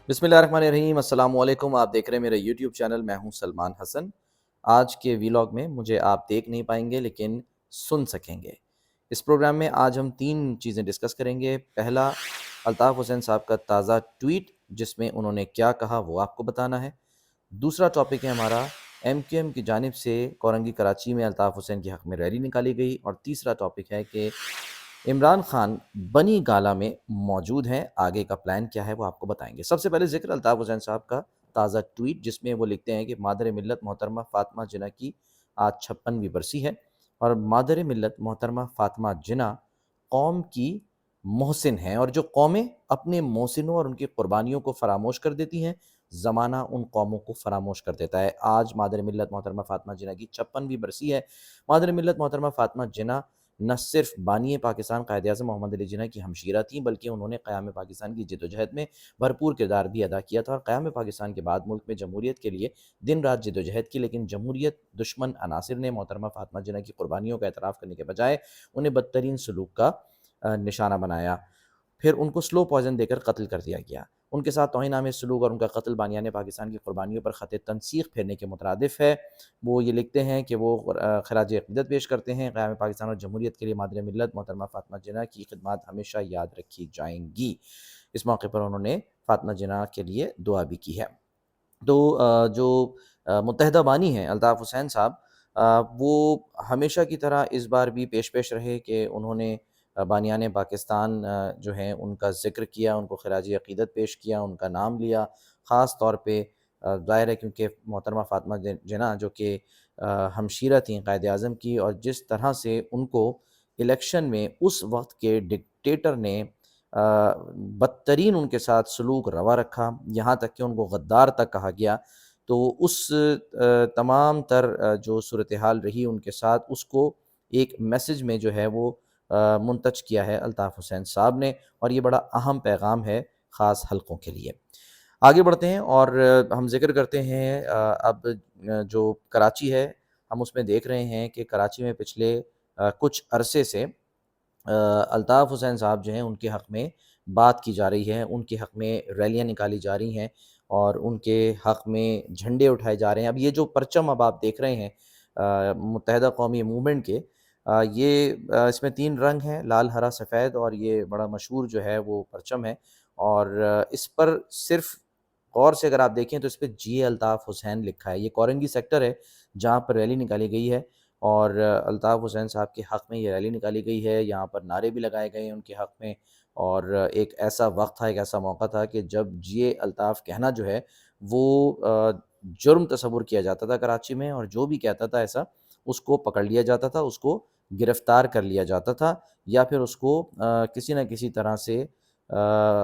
بسم اللہ الرحمن الرحیم۔ السلام علیکم، آپ دیکھ رہے ہیں میرا یوٹیوب چینل۔ میں ہوں سلمان حسن۔ آج کے ویلاگ میں مجھے آپ دیکھ نہیں پائیں گے لیکن سن سکیں گے۔ اس پروگرام میں آج ہم 3 چیزیں ڈسکس کریں گے۔ پہلا، الطاف حسین صاحب کا تازہ ٹویٹ جس میں انہوں نے کیا کہا وہ آپ کو بتانا ہے۔ دوسرا ٹاپک ہے ہمارا ایم کیو ایم کی جانب سے کورنگی کراچی میں الطاف حسین کے حق میں ریلی نکالی گئی۔ اور تیسرا ٹاپک ہے کہ عمران خان بنی گالا میں موجود ہیں، آگے کا پلان کیا ہے وہ آپ کو بتائیں گے۔ سب سے پہلے ذکر الطاف حسین صاحب کا تازہ ٹویٹ جس میں وہ لکھتے ہیں کہ مادر ملت محترمہ فاطمہ جناح کی آج 56ویں برسی ہے، اور مادر ملت محترمہ فاطمہ جناح قوم کی محسن ہیں، اور جو قومیں اپنے محسنوں اور ان کی قربانیوں کو فراموش کر دیتی ہیں، زمانہ ان قوموں کو فراموش کر دیتا ہے۔ آج مادر ملت محترمہ فاطمہ جناح کی 56ویں برسی ہے۔ مادر ملت محترمہ فاطمہ جناح نہ صرف بانی پاکستان قائد اعظم محمد علی جناح کی ہمشیرہ تھیں، بلکہ انہوں نے قیام پاکستان کی جدوجہد میں بھرپور کردار بھی ادا کیا تھا، اور قیام پاکستان کے بعد ملک میں جمہوریت کے لیے دن رات جدوجہد کی، لیکن جمہوریت دشمن عناصر نے محترمہ فاطمہ جناح کی قربانیوں کا اعتراف کرنے کے بجائے انہیں بدترین سلوک کا نشانہ بنایا۔ پھر ان کو سلو پوائزن دے کر قتل کر دیا گیا۔ ان کے ساتھ توہین آمیز سلوک اور ان کا قتل بانیان پاکستان کی قربانیوں پر خط تنسیق پھیرنے کے مترادف ہے۔ وہ یہ لکھتے ہیں کہ وہ خراج عقیدت پیش کرتے ہیں۔ قیام پاکستان اور جمہوریت کے لیے مادر ملت محترمہ فاطمہ جناح کی خدمات ہمیشہ یاد رکھی جائیں گی۔ اس موقع پر انہوں نے فاطمہ جناح کے لیے دعا بھی کی ہے۔ تو جو متحدہ بانی ہیں الطاف حسین صاحب، وہ ہمیشہ کی طرح اس بار بھی پیش رہے کہ انہوں نے بانیان پاکستان جو ہیں ان کا ذکر کیا، ان کو خراج عقیدت پیش کیا، ان کا نام لیا۔ خاص طور پہ ظاہر ہے کیونکہ محترمہ فاطمہ جناح جو کہ ہمشیرہ تھیں قائد اعظم کی، اور جس طرح سے ان کو الیکشن میں اس وقت کے ڈکٹیٹر نے بدترین ان کے ساتھ سلوک روا رکھا، یہاں تک کہ ان کو غدار تک کہا گیا، تو اس تمام تر جو صورتحال رہی ان کے ساتھ، اس کو ایک میسج میں جو ہے وہ منتج کیا ہے الطاف حسین صاحب نے، اور یہ بڑا اہم پیغام ہے خاص حلقوں کے لیے۔ آگے بڑھتے ہیں اور ہم ذکر کرتے ہیں اب جو کراچی ہے، ہم اس میں دیکھ رہے ہیں کہ کراچی میں پچھلے کچھ عرصے سے الطاف حسین صاحب جو ہیں ان کے حق میں بات کی جا رہی ہے، ان کے حق میں ریلیاں نکالی جا رہی ہیں، اور ان کے حق میں جھنڈے اٹھائے جا رہے ہیں۔ اب یہ جو پرچم اب آپ دیکھ رہے ہیں متحدہ قومی موومنٹ کے، یہ اس میں 3 رنگ ہیں، لال، ہرا، سفید، اور یہ بڑا مشہور جو ہے وہ پرچم ہے، اور اس پر صرف غور سے اگر آپ دیکھیں تو اس پہ جی الطاف حسین لکھا ہے۔ یہ کورنگی سیکٹر ہے جہاں پر ریلی نکالی گئی ہے، اور الطاف حسین صاحب کے حق میں یہ ریلی نکالی گئی ہے۔ یہاں پر نعرے بھی لگائے گئے ہیں ان کے حق میں، اور ایک ایسا وقت تھا، ایک ایسا موقع تھا کہ جب جی الطاف کہنا جو ہے وہ جرم تصور کیا جاتا تھا کراچی میں، اور جو بھی کہتا تھا ایسا اس کو پکڑ لیا جاتا تھا، اس کو گرفتار کر لیا جاتا تھا، یا پھر اس کو کسی نہ کسی طرح سے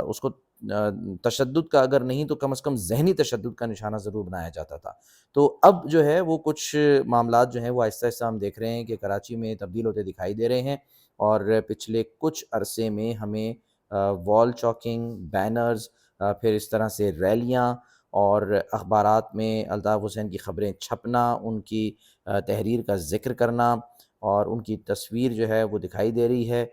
اس کو تشدد کا اگر نہیں تو کم از کم ذہنی تشدد کا نشانہ ضرور بنایا جاتا تھا۔ تو اب جو ہے وہ کچھ معاملات جو ہیں وہ آہستہ آہستہ ہم دیکھ رہے ہیں کہ کراچی میں تبدیل ہوتے دکھائی دے رہے ہیں، اور پچھلے کچھ عرصے میں ہمیں وال چاکنگ، بینرز، پھر اس طرح سے ریلیاں، اور اخبارات میں الطاف حسین کی خبریں چھپنا، ان کی تحریر کا ذکر کرنا، اور ان کی تصویر جو ہے وہ دکھائی دے رہی ہے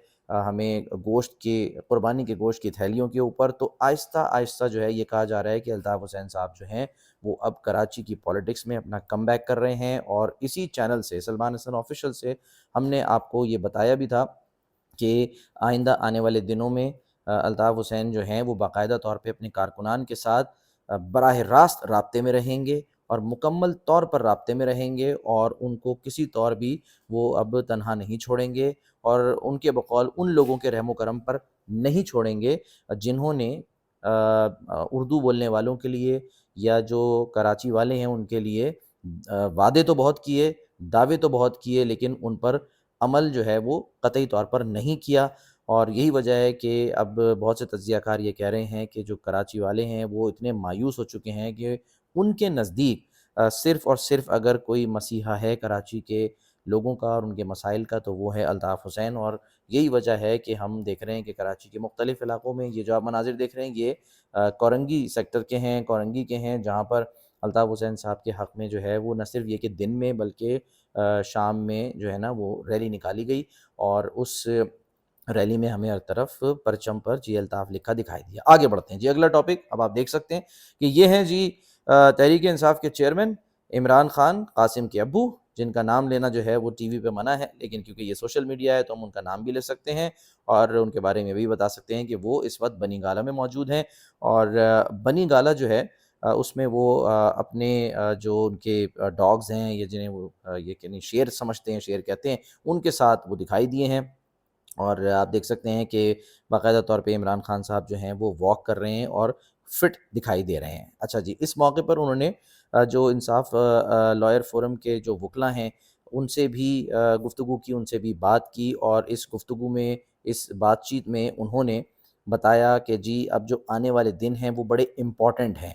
ہمیں گوشت کی قربانی کے گوشت کی تھیلیوں کے اوپر۔ تو آہستہ آہستہ جو ہے یہ کہا جا رہا ہے کہ الطاف حسین صاحب جو ہیں وہ اب کراچی کی پولیٹکس میں اپنا کم بیک کر رہے ہیں، اور اسی چینل سے، سلمان حسن آفیشیل سے، ہم نے آپ کو یہ بتایا بھی تھا کہ آئندہ آنے والے دنوں میں الطاف حسین جو ہیں وہ باقاعدہ طور پہ اپنے کارکنان کے ساتھ براہ راست رابطے میں رہیں گے، اور مکمل طور پر رابطے میں رہیں گے، اور ان کو کسی طور بھی وہ اب تنہا نہیں چھوڑیں گے، اور ان کے بقول ان لوگوں کے رحم و کرم پر نہیں چھوڑیں گے جنہوں نے اردو بولنے والوں کے لیے یا جو کراچی والے ہیں ان کے لیے وعدے تو بہت کیے، دعوے تو بہت کیے، لیکن ان پر عمل جو ہے وہ قطعی طور پر نہیں کیا۔ اور یہی وجہ ہے کہ اب بہت سے تجزیہ کار یہ کہہ رہے ہیں کہ جو کراچی والے ہیں وہ اتنے مایوس ہو چکے ہیں کہ ان کے نزدیک صرف اور صرف اگر کوئی مسیحا ہے کراچی کے لوگوں کا اور ان کے مسائل کا تو وہ ہے الطاف حسین۔ اور یہی وجہ ہے کہ ہم دیکھ رہے ہیں کہ کراچی کے مختلف علاقوں میں یہ جو آپ مناظر دیکھ رہے ہیں یہ کورنگی سیکٹر کے ہیں، کورنگی کے ہیں، جہاں پر الطاف حسین صاحب کے حق میں جو ہے وہ نہ صرف یہ کہ دن میں بلکہ شام میں جو ہے نا وہ ریلی نکالی گئی، اور اس ریلی میں ہمیں ہر طرف پرچم پر جی الطاف لکھا دکھائی دیا۔ آگے بڑھتے ہیں جی، اگلا ٹاپک اب آپ دیکھ سکتے ہیں کہ یہ ہیں جی تحریک انصاف کے چیئرمین عمران خان قاسم کے ابو، جن کا نام لینا جو ہے وہ ٹی وی پہ منع ہے، لیکن کیونکہ یہ سوشل میڈیا ہے تو ہم ان کا نام بھی لے سکتے ہیں اور ان کے بارے میں بھی بتا سکتے ہیں کہ وہ اس وقت بنی گالہ میں موجود ہیں، اور بنی گالہ جو ہے اس میں وہ اپنے جو ان کے ڈاگز ہیں یا جنہیں وہ یہ کہ نہیں شیر سمجھتے ہیں، شیر کہتے ہیں، ان کے ساتھ وہ دکھائی دیے ہیں، اور آپ دیکھ سکتے ہیں کہ باقاعدہ طور پہ عمران خان صاحب جو ہیں وہ واک کر رہے ہیں اور فٹ دکھائی دے رہے ہیں۔ اچھا جی، اس موقع پر انہوں نے جو انصاف لائر فورم کے جو وکلاء ہیں ان سے بھی گفتگو کی، ان سے بھی بات کی، اور اس گفتگو میں، اس بات چیت میں انہوں نے بتایا کہ جی اب جو آنے والے دن ہیں وہ بڑے امپورٹنٹ ہیں۔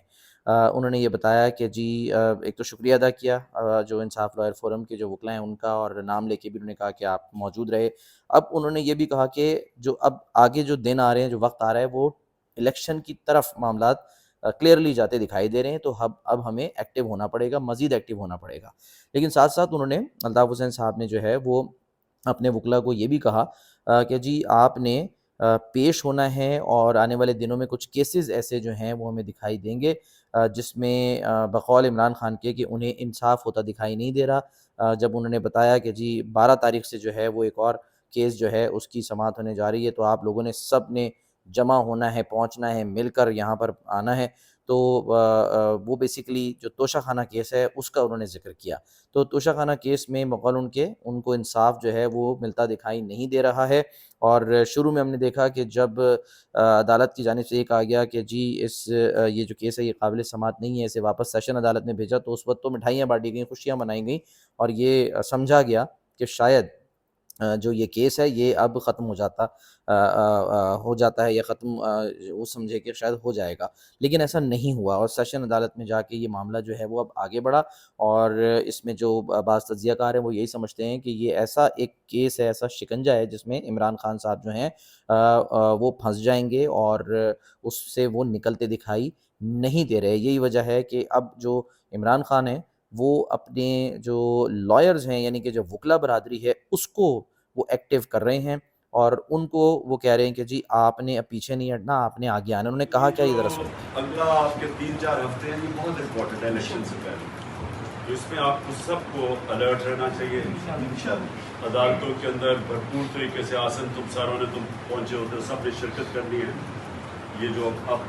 انہوں نے یہ بتایا کہ جی ایک تو شکریہ ادا کیا جو انصاف لائر فورم کے جو وکلاء ہیں ان کا، اور نام لے کے بھی انہوں نے کہا کہ آپ موجود رہے۔ اب انہوں نے یہ بھی کہا کہ جو اب آگے جو دن آ رہے ہیں، جو وقت آ رہا ہے، وہ الیکشن کی طرف معاملات کلیئرلی جاتے دکھائی دے رہے ہیں، تو اب ہمیں ایکٹیو ہونا پڑے گا، مزید ایکٹیو ہونا پڑے گا۔ لیکن ساتھ ساتھ انہوں نے، الطاف حسین صاحب نے جو ہے وہ اپنے وکلاء کو یہ بھی کہا کہ جی آپ نے پیش ہونا ہے، اور آنے والے دنوں میں کچھ کیسز ایسے جو ہیں وہ ہمیں دکھائی دیں گے جس میں بقول عمران خان کے کہ انہیں انصاف ہوتا دکھائی نہیں دے رہا۔ جب انہوں نے بتایا کہ جی 12 تاریخ سے جو ہے وہ ایک اور کیس جو ہے اس کی سماعت ہونے جا رہی ہے، تو آپ لوگوں نے سب نے جمع ہونا ہے، پہنچنا ہے، مل کر یہاں پر آنا ہے، تو وہ بیسیکلی جو توشہ خانہ کیس ہے اس کا انہوں نے ذکر کیا۔ تو توشہ خانہ کیس میں بقول ان کو انصاف جو ہے وہ ملتا دکھائی نہیں دے رہا ہے، اور شروع میں ہم نے دیکھا کہ جب عدالت کی جانب سے یہ کہا گیا کہ جی یہ جو کیس ہے یہ قابل سماعت نہیں ہے، اسے واپس سیشن عدالت میں بھیجا، تو اس وقت تو مٹھائیاں بانٹی گئیں، خوشیاں منائی گئیں، اور یہ سمجھا گیا کہ شاید جو یہ کیس ہے یہ اب ختم ہو جاتا ہے، یا ختم وہ سمجھے کہ شاید ہو جائے گا، لیکن ایسا نہیں ہوا، اور سیشن عدالت میں جا کے یہ معاملہ جو ہے وہ اب آگے بڑھا، اور اس میں جو بعض تجزیہ کار ہیں وہ یہی سمجھتے ہیں کہ یہ ایسا ایک کیس ہے، ایسا شکنجہ ہے جس میں عمران خان صاحب جو ہیں وہ پھنس جائیں گے، اور اس سے وہ نکلتے دکھائی نہیں دے رہے۔ یہی وجہ ہے کہ اب جو عمران خان ہیں وہ اپنے جو لائرز ہیں، یعنی کہ جو وکلا برادری ہے، اس کو وہ ایکٹیو کر رہے ہیں، اور ان کو وہ کہہ رہے ہیں کہ جی آپ نے اب پیچھے نہیں ہٹنا، آپ نے آگے آنا۔ انہوں نے کہا کیا، یہ ذرا سنیں۔ اگلا آپ کے 3-4 ہفتے ہیں، یہ بہت امپورٹنٹ ہے الیکشن سے پہلے، تو اس میں آپ کو سب کو الرٹ رہنا چاہیے۔ عدالتوں کے اندر بھرپور طریقے سے آسن تم ساروں نے پہنچے ہوتے ہو، سب نے شرکت کرنی ہے۔ یہ جو اب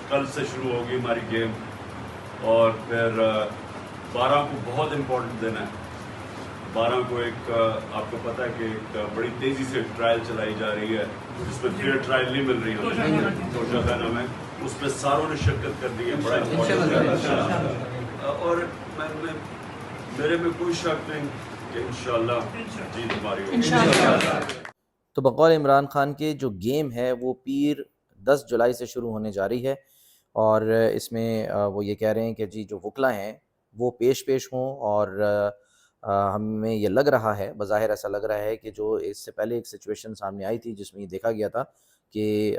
کل سے شروع ہوگی ہماری گیم، اور پھر 12 کو بہت امپورٹنٹ دن ہے۔ 12 کو ایک آپ کو پتہ ہے کہ ایک بڑی تیزی سے ٹرائل چلائی جا رہی ہے، جس میں فیئر ٹرائل نہیں مل رہی ہمیں، توشہ خانہ میں، اس میں ساروں نے شرکت کرنی ہے، بڑا امپورٹنٹ ہے، اور میرے میں کوئی شک نہیں کہ انشاءاللہ جیت ہماری ہوگی۔ تو بقول عمران خان کے جو گیم ہے وہ پیر 10 جولائی سے شروع ہونے جا رہی ہے، اور اس میں وہ یہ کہہ رہے ہیں کہ جی جو وکلا ہیں وہ پیش ہوں، اور ہمیں یہ لگ رہا ہے، بظاہر ایسا لگ رہا ہے کہ جو اس سے پہلے ایک سچویشن سامنے آئی تھی جس میں یہ دیکھا گیا تھا کہ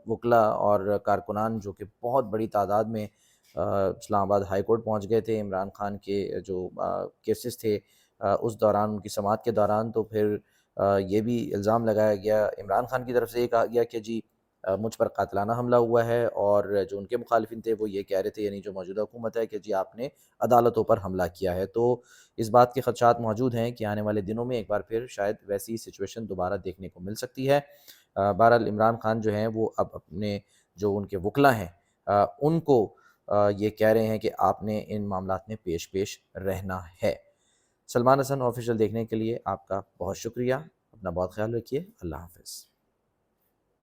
وکلا اور کارکنان جو کہ بہت بڑی تعداد میں اسلام آباد ہائی کورٹ پہنچ گئے تھے عمران خان کے جو کیسز تھے اس دوران، ان کی سماعت کے دوران، تو پھر یہ بھی الزام لگایا گیا عمران خان کی طرف سے، یہ کہا گیا کہ جی مجھ پر قاتلانہ حملہ ہوا ہے، اور جو ان کے مخالفین تھے وہ یہ کہہ رہے تھے، یعنی جو موجودہ حکومت ہے، کہ جی آپ نے عدالتوں پر حملہ کیا ہے۔ تو اس بات کے خدشات موجود ہیں کہ آنے والے دنوں میں ایک بار پھر شاید ویسی سچویشن دوبارہ دیکھنے کو مل سکتی ہے۔ بہرحال عمران خان جو ہیں وہ اب اپنے جو ان کے وکلا ہیں ان کو یہ کہہ رہے ہیں کہ آپ نے ان معاملات میں پیش رہنا ہے۔ سلمان حسن آفیشیل دیکھنے کے لیے آپ کا بہت شکریہ، اپنا بہت خیال رکھیے، اللہ حافظ۔